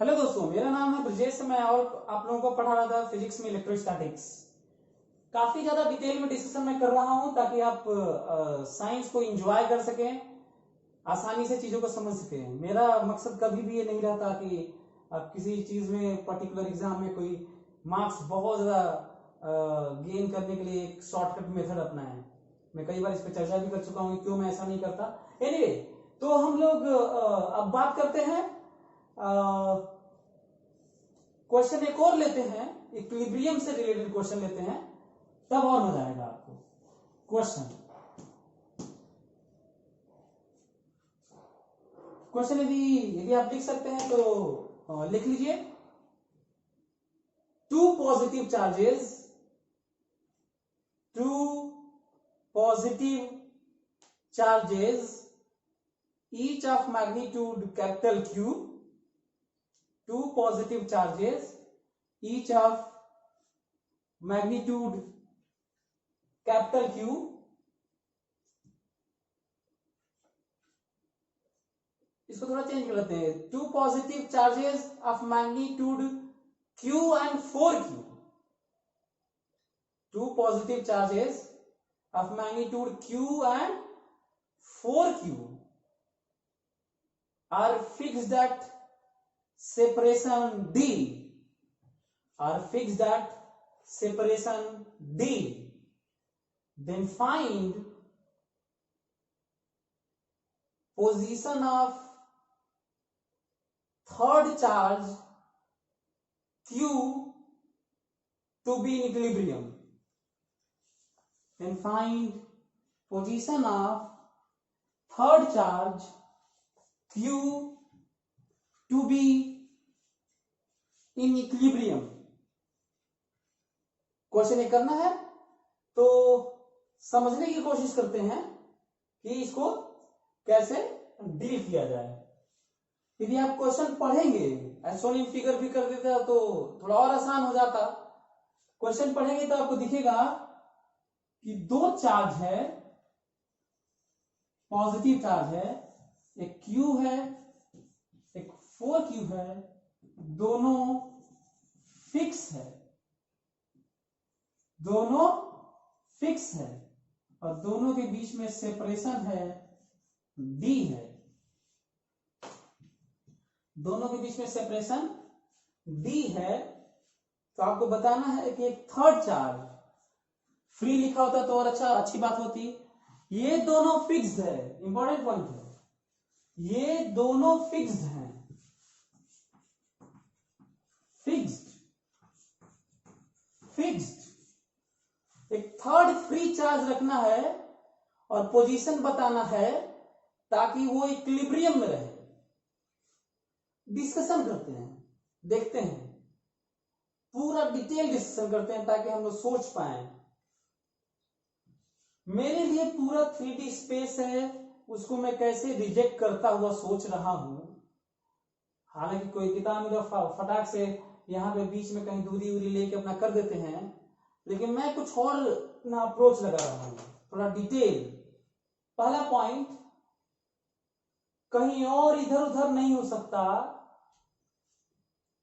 Hello दोस्तों, मेरा नाम है ब्रजेश। मैं और आप लोगों को पढ़ा रहा था फिजिक्स में इलेक्ट्रोस्टैटिक्स। काफी ज्यादा डिटेल में डिस्कशन मैं कर रहा हूं ताकि आप साइंस को एंजॉय कर सकें, आसानी से चीजों को समझ सकें। मेरा मकसद कभी भी ये नहीं रहता कि आप किसी चीज में पर्टिकुलर एग्जाम में कोई मार्क्स बहुत ज्यादा गेन करने के लिए एक शॉर्टकट मेथड अपनाएं। मैं कई बार इस पर चर्चा भी कर चुका हूं कि क्यों मैं ऐसा नहीं करता। एनीवे, तो हम लोग अब बात करते हैं, क्वेश्चन एक और लेते हैं, इक्विलिब्रियम से रिलेटेड क्वेश्चन लेते हैं, तब और मजा आएगा आपको। क्वेश्चन यदि आप लिख सकते हैं तो लिख लीजिए। Two positive charges each of magnitude capital Q, two positive charges each of magnitude capital Q इसको थोड़ा चेंज कर लेते हैं। Two positive charges of magnitude Q and 4Q, two positive charges of magnitude Q and 4Q are fixed at separation D, then find position of third charge Q to be in equilibrium. Then find position of third charge Q to be in equilibrium. Question ये करना है तो समझने की कोशिश करते हैं कि इसको कैसे डील किया जाए। यदि आप क्वेश्चन पढ़ेंगे, एसोनिम फिगर भी कर देता तो थोड़ा और आसान हो जाता। क्वेश्चन पढ़ेंगे तो आपको दिखेगा कि दो चार्ज है, पॉजिटिव चार्ज है, एक Q है, एक 4Q है, दोनों फिक्स है और दोनों के बीच में सेपरेशन है D है। दोनों के बीच में सेपरेशन D है, तो आपको बताना है कि एक थर्ड चार्ज फ्री लिखा होता तो और अच्छी बात होती। ये दोनों फिक्स्ड है, इंपॉर्टेंट पॉइंट है, ये दोनों फिक्स्ड हैं, फिक्स्ड। एक थर्ड फ्री चार्ज रखना है और पोजीशन बताना है ताकि वो इक्विलिब्रियम में रहे। डिस्कशन करते हैं, देखते हैं, पूरा डिटेल डिस्कशन करते हैं ताकि हम लोग सोच पाए। मेरे लिए पूरा 3D स्पेस है, उसको मैं कैसे रिजेक्ट करता हुआ सोच रहा हूं। हालांकि कोई किताब में फटाक से यहां पे बीच में कहीं दूरी उरी लेके अपना कर देते हैं, लेकिन मैं कुछ और ना अप्रोच लगा रहा हूं, थोड़ा डिटेल। पहला पॉइंट, कहीं और इधर उधर नहीं हो सकता,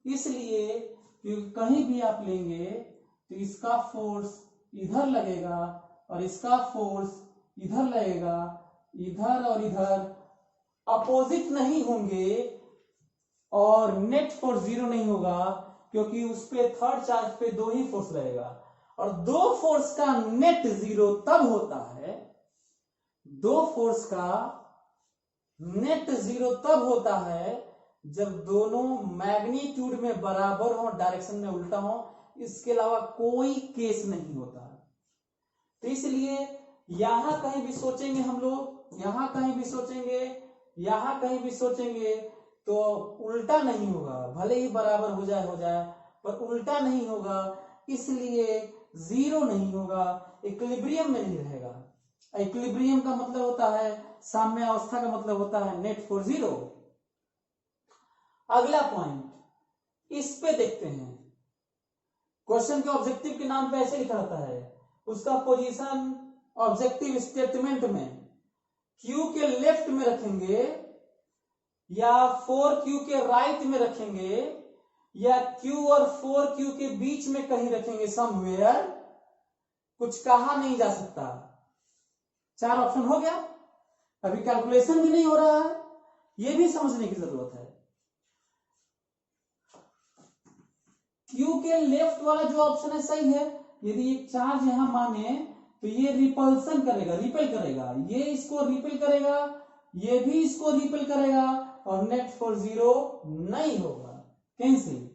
इसलिए क्योंकि कहीं भी आप लेंगे तो इसका फोर्स इधर लगेगा और इसका फोर्स इधर लगेगा, इधर और इधर अपोजिट नहीं होंगे और नेट फोर्स जीरो नहीं होगा, क्योंकि उस पे थर्ड चार्ज पे दो ही फोर्स लगेगा और दो फोर्स का नेट जीरो तब होता है, दो फोर्स का नेट जीरो तब होता है जब दोनों मैग्नीट्यूड में बराबर हो, डायरेक्शन में उल्टा हो। इसके अलावा कोई केस नहीं होता। तो इसलिए यहां कहीं भी सोचेंगे हम लोग, यहां कहीं भी सोचेंगे, यहां कहीं भी सोचेंगे तो उल्टा नहीं होगा। भले ही बराबर हो जाए पर उल्टा नहीं होगा, इसलिए जीरो नहीं होगा, इक्विलिब्रियम में नहीं रहेगा। इक्विलिब्रियम का मतलब होता है, साम्य अवस्था का मतलब होता है नेट फोर्स जीरो। अगला पॉइंट, इस पे देखते हैं। क्वेश्चन के ऑब्जेक्टिव के नाम पे ऐसे लिखा रहता है, उसका पोजीशन ऑब्जेक्टिव स्टेटमेंट में Q के लेफ्ट में रखेंगे या 4q के राइट में रखेंगे या q और 4q के बीच में कहीं रखेंगे समवेयर, कुछ कहा नहीं जा सकता। 4 ऑप्शन हो गया। अभी कैलकुलेशन भी नहीं हो रहा है, ये भी समझने की जरूरत है। q के लेफ्ट वाला जो ऑप्शन है सही है। यदि एक चार्ज यहां माने तो ये रिपल्सन करेगा, रिपेल करेगा, ये इसको रिपेल करेगा, ये भी इसको रिपेल करेगा और नेट फोर्स 0 नहीं होगा, कैंसिल।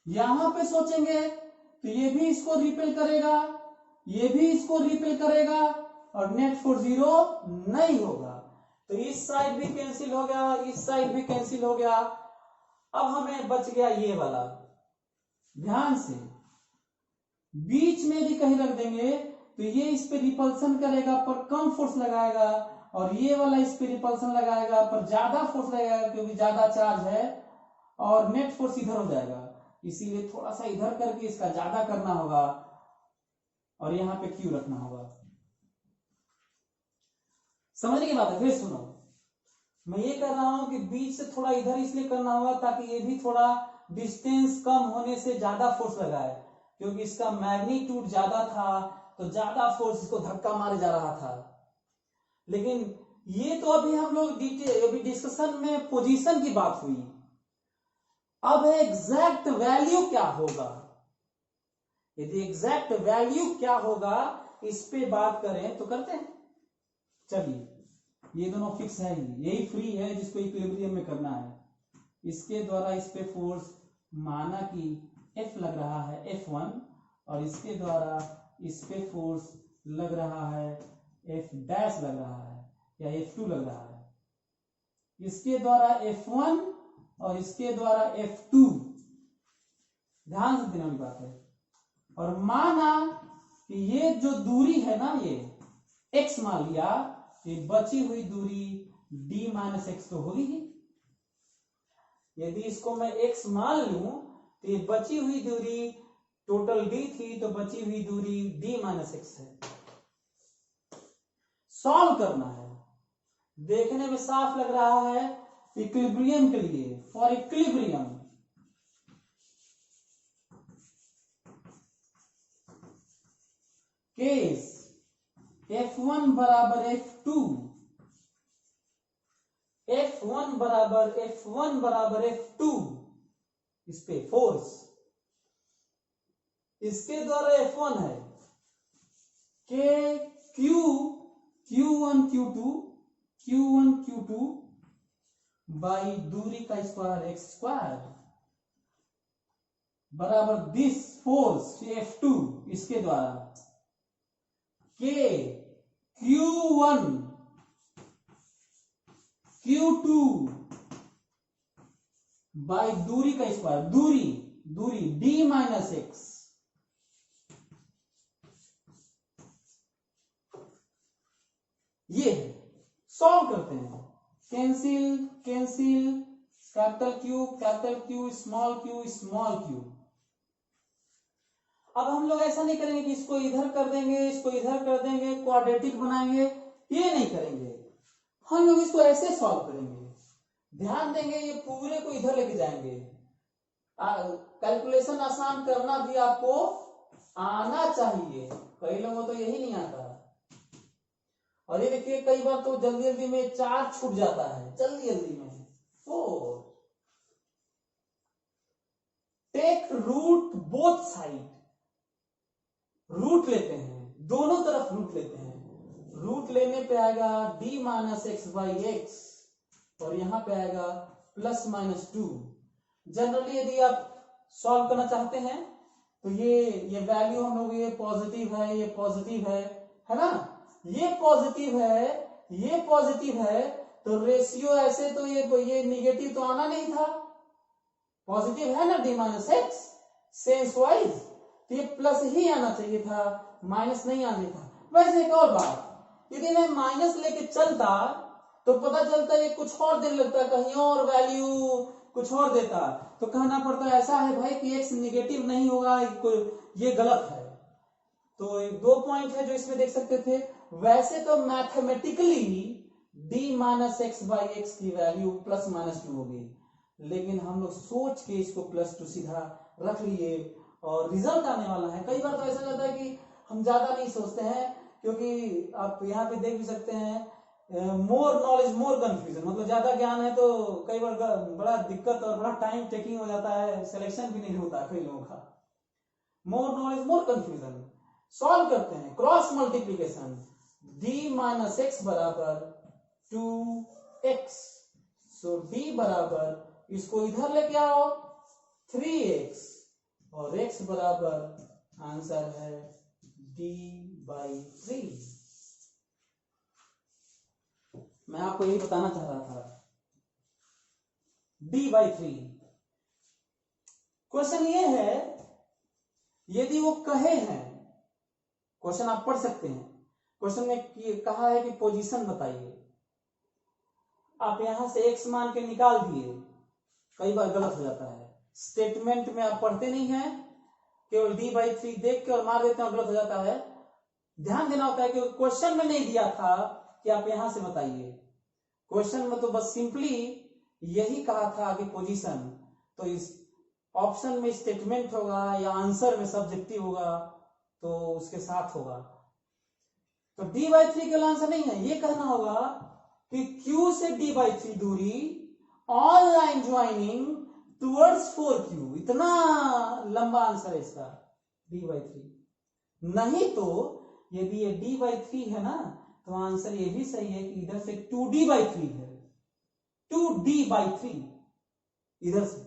यहां पे सोचेंगे तो ये भी इसको रिपेल करेगा, ये भी इसको रिपेल करेगा और नेट फोर्स 0 नहीं होगा। तो इस साइड भी कैंसिल हो गया, इस साइड भी कैंसिल हो गया। अब हमें बच गया ये वाला। ध्यान से, बीच में भी कहीं रख देंगे तो ये इस पे रिपल्सन करेगा पर कम फोर्स लगाएगा और ये वाला इस पे रिपल्सन लगाएगा पर ज्यादा फोर्स लगाएगा क्योंकि ज्यादा चार्ज है और नेट फोर्स इधर हो जाएगा। इसीलिए थोड़ा सा इधर करके इसका ज्यादा करना होगा और यहां पे क्यू रखना होगा। समझने की बात है। फिर सुनो, मैं ये कर रहा हूं कि बीच से थोड़ा इधर इसलिए करना होगा ताकि ये भी थोड़ा डिस्टेंस कम होने से ज्यादा फोर्स लगाए, क्योंकि इसका मैग्नीट्यूड ज्यादा था तो ज्यादा फोर्स इसको धक्का मारे जा रहा था। लेकिन ये तो अभी हम लोग अभी डिस्कशन में पोजीशन की बात हुई। अब एग्जैक्ट वैल्यू क्या होगा, यदि एग्जैक्ट वैल्यू क्या होगा इस पे बात करें तो करते हैं। चलिए, ये दोनों फिक्स है ही, यही फ्री है जिसको इक्विलिब्रियम में करना है। इसके द्वारा इस पे फोर्स माना कि F लग रहा है F1 और इसके द्वारा इस पे फोर्स लग रहा है F डैश लग रहा है या F2 लग रहा है। इसके द्वारा F1 और इसके द्वारा F2। ध्यान से देने वाली बात है। और माना कि ये जो दूरी है ना, ये x मान लिया, ये बची हुई दूरी d माइनस एक्स तो होगी ही। यदि इसको मैं x मान लूं तो ये बची हुई दूरी टोटल d थी तो बची हुई दूरी d माइनस एक्स है। सॉल्व करना है। देखने में साफ लग रहा है इक्विलिब्रियम के लिए, फॉर इक्विलिब्रियम केस F1 बराबर F2, F1 बराबर F2, इस पे फोर्स इसके द्वारा F1 है के Q1 Q2 बाई दूरी का स्क्वायर x स्क्वायर बराबर दिस फोर्स F2 इसके द्वारा के Q1 Q2 बाई दूरी का स्क्वायर, दूरी d माइनस एक्स। ये सॉल्व करते हैं। Cancel capital Q small q। अब हम लोग ऐसा नहीं करेंगे कि इसको इधर कर देंगे, इसको इधर कर देंगे, क्वाड्रेटिक बनाएंगे, ये नहीं करेंगे। हम लोग इसको ऐसे सॉल्व करेंगे। ध्यान देंगे, ये पूरे को इधर लेके जाएंगे। कैलकुलेशन आसान करना भी आपको आना चाहिए। कई लोगों को तो यही नहीं आता। और ये देखिए, कई बार तो जल्दी में 4 छूट जाता है, जल्दी में 4। Take root both side, root लेते हैं, दोनों तरफ रूट लेते हैं। रूट लेने पे आएगा d minus x by x और यहां पे आएगा प्लस माइनस 2। जनरली यदि आप सॉल्व करना चाहते हैं तो ये वैल्यू हम लोग, ये पॉजिटिव है, ये पॉजिटिव है ना, ये पॉजिटिव है तो रेशियो ऐसे तो ये निगेटिव तो आना नहीं था, पॉजिटिव है ना d minus x, sense wise तो ये प्लस ही आना चाहिए था, माइनस नहीं आने था। वैसे एक और बात, यदि मैं माइनस लेके चलता तो पता चलता ये कुछ और देने लगता, कहीं और वैल्यू कुछ और देता, तो कहना पड़ता ऐसा है भाई कि x निगेटिव नहीं होगा, ये गलत है। तो 2 पॉइंट है जो इसमें देख सकते थे। वैसे तो mathematically d minus x by x की वैल्यू प्लस माइनस 2 होगी, लेकिन हम लोग सोच के इसको प्लस 2 सीधा रख लिए और रिजल्ट आने वाला है। कई बार तो ऐसा जाता है कि हम ज्यादा नहीं सोचते हैं, क्योंकि आप यहाँ पे देख भी सकते हैं मोर नॉलेज मोर कंफ्यूजन, मतलब ज्यादा ज्ञान है तो कई बार बड़ा दिक्कत और बड़ा टाइम टेकिंग हो जाता है, सिलेक्शन भी नहीं होता कई लोगों का। More knowledge more confusion. Solve करते हैं, cross multiplication, d minus x बराबर 2x, सो d बराबर इसको इधर लेके आओ 3x और x बराबर आंसर है d बाई 3। मैं आपको यही बताना चाह रहा था, d बाई 3। क्वेश्चन ये है, यदि वो कहे हैं, क्वेश्चन आप पढ़ सकते हैं, क्वेश्चन में कहा है कि पोजीशन बताइए, आप यहां से x मान के निकाल दिए, कई बार गलत हो जाता है, स्टेटमेंट में आप पढ़ते नहीं हैं, केवल d बाई 3 देख के और मार देते हैं, गलत हो जाता है। ध्यान देना होता है कि क्वेश्चन में नहीं दिया था कि आप यहां से बताइए, क्वेश्चन में तो बस सिंपली यही कहा था कि पोजीशन, तो इस ऑप्शन में स्टेटमेंट होगा या आंसर में सब्जेक्टिव होगा तो उसके साथ होगा। तो d बाई 3 का आंसर नहीं है, ये कहना होगा कि q से d बाई 3 दूरी on line joining towards 4q, इतना लंबा आंसर है इसका d बाई 3। नहीं तो यदि ये d बाई 3 है ना, तो आंसर ये भी सही है कि इधर से 2d बाई 3 है, 2d बाई 3 इधर से,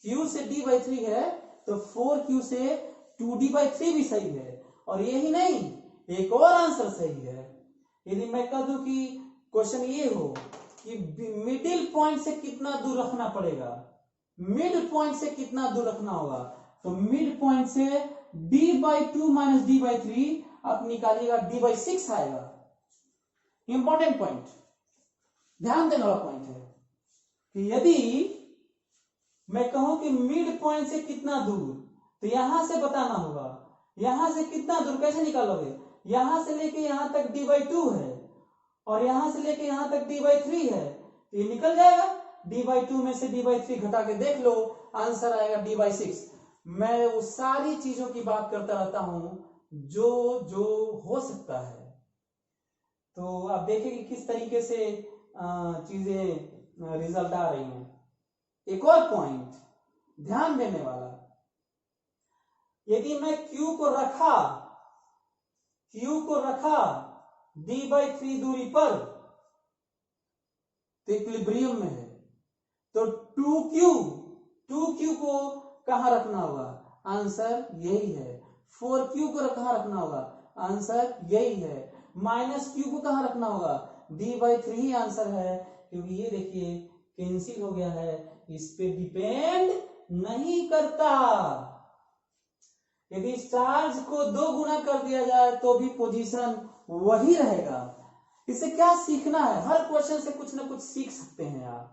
q से d बाई 3 है तो 4q से 2d बाई 3 भी सही है। और यही नहीं, एक और आंसर सही है। यदि मैं कह दूं कि क्वेश्चन ये हो कि मिडिल पॉइंट से कितना दूर रखना पड़ेगा, मिड पॉइंट से कितना दूर रखना होगा, तो मिड पॉइंट से d by 2 minus d by 3 आप निकालिएगा, d बाई 6 आएगा। इंपॉर्टेंट पॉइंट, ध्यान देने वाला पॉइंट है कि यदि मैं कहूं कि मिड पॉइंट से कितना दूर, तो यहां से बताना होगा, यहां से कितना दूर कैसे निकालोगे, यहां से लेके यहां तक d बाई 2 है और यहां से लेके यहां तक d बाई 3 है, तो ये निकल जाएगा। d बाई 2 में से d बाई 3 घटा के देख लो, आंसर आएगा d बाई 6। मैं वो सारी चीजों की बात करता रहता हूं जो जो हो सकता है। तो आप देखिए कि किस तरीके से चीजें रिजल्ट आ रही हैं। एक और पॉइंट ध्यान देने वाला, यदि मैं Q को रखा d बाई 3 दूरी पर, तो इक्विलिब्रियम में है, तो 2Q को कहां रखना होगा, आंसर यही है। 4Q को कहां रखना होगा, आंसर यही है। माइनस Q को कहां रखना होगा, d बाई 3 ही आंसर है, क्योंकि ये देखिए कैंसिल हो गया है, इस पे डिपेंड नहीं करता। यदि चार्ज को 2 गुना कर दिया जाए तो भी पोजीशन वही रहेगा। इससे क्या सीखना है, हर क्वेश्चन से कुछ ना कुछ सीख सकते हैं आप।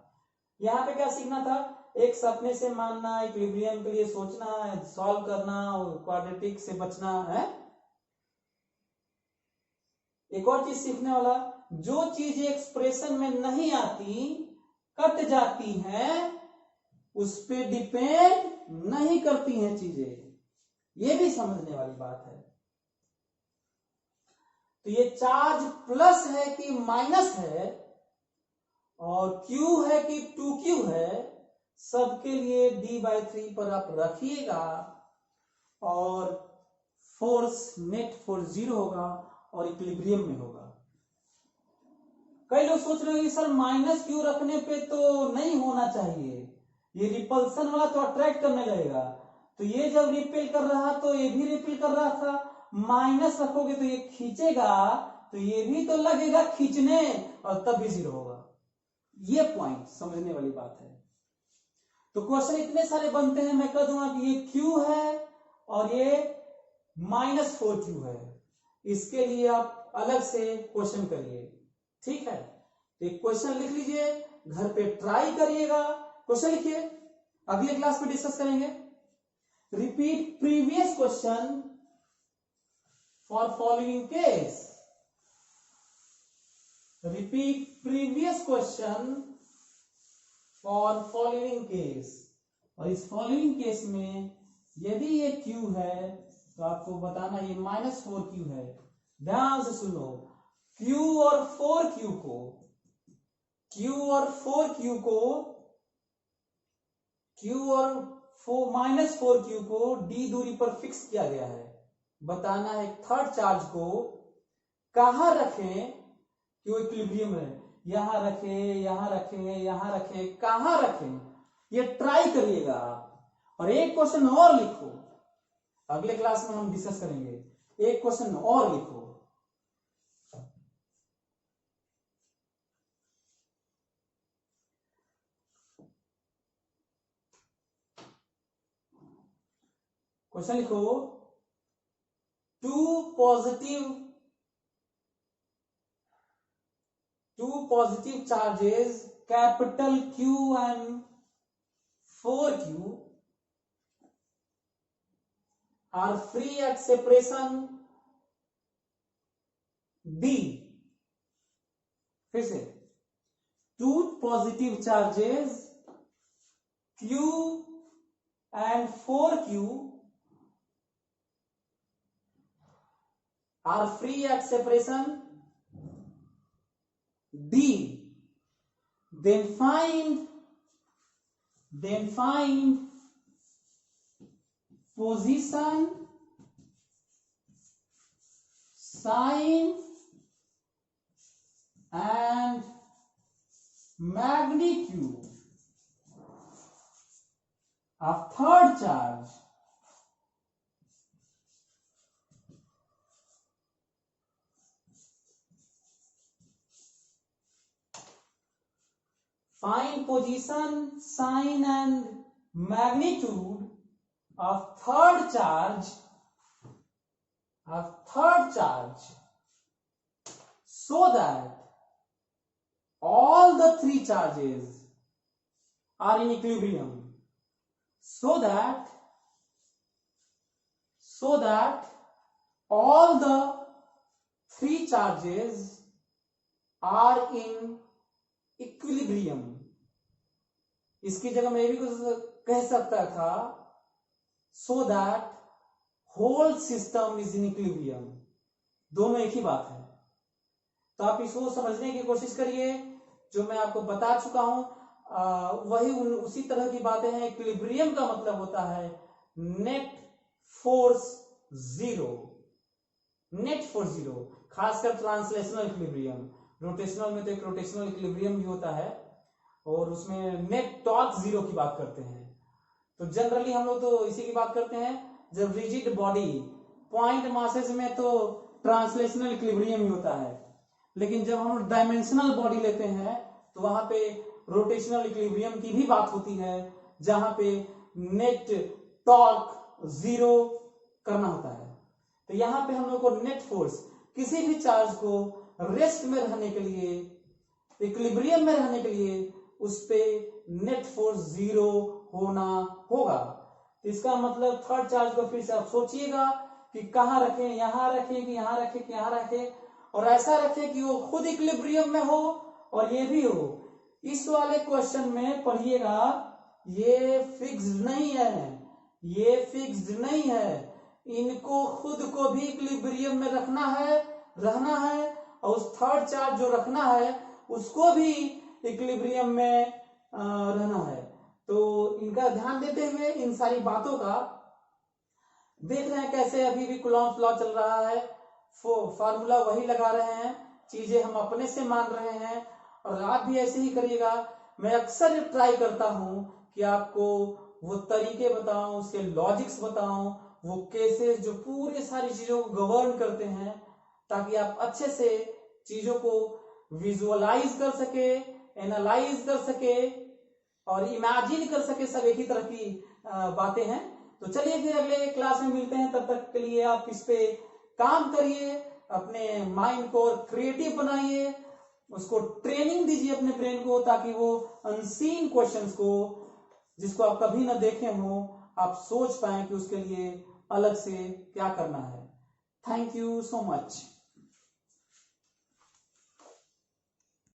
यहाँ पे क्या सीखना था, एक सपने से मानना, इक्विलिब्रियम के लिए सोचना, सॉल्व करना, क्वाड्रेटिक से बचना है। एक और चीज सीखने वाला, जो चीजें एक्सप्रेशन में नहीं आती, कट जाती हैं, उस पे डिपेंड नहीं करती हैं चीजें, ये भी समझने वाली बात है। तो ये चार्ज प्लस है कि माइनस है, और Q है कि 2Q है, सबके लिए d बाई 3 पर आप रखिएगा और फोर्स, नेट फोर्स 0 होगा और इक्विलिब्रियम में होगा। कई लोग सोच रहे हैं कि सर माइनस Q रखने पे तो नहीं होना चाहिए, ये रिपल्सन वाला तो अट्रैक्ट करने लगेगा, तो ये जब रिपेल कर रहा तो ये भी रिपेल कर रहा था, माइनस रखोगे तो ये खींचेगा, तो ये भी तो लगेगा खींचने और तब भी 0 होगा। ये पॉइंट समझने वाली बात है। तो क्वेश्चन इतने सारे बनते हैं, मैं कह दूंगा कि ये Q है और ये माइनस 4Q है, इसके लिए आप अलग से क्वेश्चन करिए, ठीक है। तो एक क्वेश्चन लिख लीजिए, घर पे ट्राई करिएगा, क्वेश्चन लिखिए, अगले क्लास में डिस्कस करेंगे। Repeat previous question for following case. Repeat previous question for following case. और इस फॉलोइंग केस में यदि ये Q है तो आपको बताना ये -4Q है। ध्यान से सुनो, Q और 4Q को Q और -4Q को D दूरी पर फिक्स किया गया है। बताना है थर्ड चार्ज को कहां रखें कि वो इक्विलिब्रियम रहे। यहां रखें, यहां रखें, यहां रखें, कहां रखें, ये ट्राई करिएगा आप। और एक क्वेश्चन और लिखो, अगले क्लास में हम डिस्कस करेंगे। एक क्वेश्चन और लिखो। क्वेश्चन लिखो, two positive charges capital Q and 4Q are free at separation D। फिर से, two positive charges Q and 4Q are free at separation D। Then find position, sign and magnitude of third charge find position, sign and magnitude of third charge so that all the three charges are in equilibrium, so that all the three charges are in equilibrium. इसकी जगह मैं भी कुछ कह सकता था, so that whole system is in equilibrium. दोनों एक ही बात है। तो आप इसको समझने की कोशिश करिए। जो मैं आपको बता चुका हूं वही उसी तरह की बातें हैं। इक्विलिब्रियम का मतलब होता है नेट फोर्स जीरो, खासकर ट्रांसलेशनल इक्विलिब्रियम। रोटेशनल में तो एक रोटेशनल इक्विलिब्रियम भी होता है और उसमें नेट टॉर्क जीरो की बात करते हैं। तो जनरली हम लोग तो इसी की बात करते हैं। जब रिजिड बॉडी पॉइंट मासेस में तो ट्रांसलेशनल इक्विलिब्रियम ही होता है, लेकिन जब हम डायमेंशनल बॉडी लेते हैं तो वहां पे रोटेशनल इक्विलिब्रियम की भी बात होती है, जहां पे नेट टॉर्क जीरो करना होता है। तो यहां पे हम लोग को नेट फोर्स, किसी भी चार्ज को रेस्ट में रहने के लिए, इक्विलिब्रियम में रहने के लिए उस पे नेट फोर्स जीरो होना होगा। इसका मतलब थर्ड चार्ज को फिर से आप सोचिएगा कि कहां रखें, यहां रखें कि यहां रखें कि यहां रखें, और ऐसा रखें कि वो खुद इक्विलिब्रियम में हो और ये भी हो। इस वाले क्वेश्चन में पढ़िएगा, ये फिक्स्ड नहीं है, इनको खुद को भी इक्विलिब्रियम में रहना है और उस थर्ड चार्ज जो रखना है उसको भी इक्विलिब्रियम में रहना है। तो इनका ध्यान देते हुए इन सारी बातों का देख रहे हैं कैसे अभी भी कूलॉम्स लॉ चल रहा है। फार्मूला वही लगा रहे हैं, चीजें हम अपने से मान रहे हैं, और आप भी ऐसे ही करिएगा। मैं अक्सर ट्राई करता हूं कि आपको वो तरीके बताऊं, उसके लॉजिक्स बताऊं, वो केसेस जो पूरे सारी चीजों को गवर्न करते हैं, ताकि आप अच्छे से चीजों को विजुअलाइज कर सके, एनालाइज कर सके और इमेजिन कर सके। सब एक ही तरह की बातें हैं। तो चलिए फिर अगले क्लास में मिलते हैं। तब तक के लिए आप इस पे काम करिए, अपने माइंड को और क्रिएटिव बनाइए, उसको ट्रेनिंग दीजिए अपने ब्रेन को, ताकि वो अनसीन क्वेश्चंस को, जिसको आप कभी ना देखे हो, आप सोच पाए कि उसके लिए अलग से क्या करना है। Thank you so much.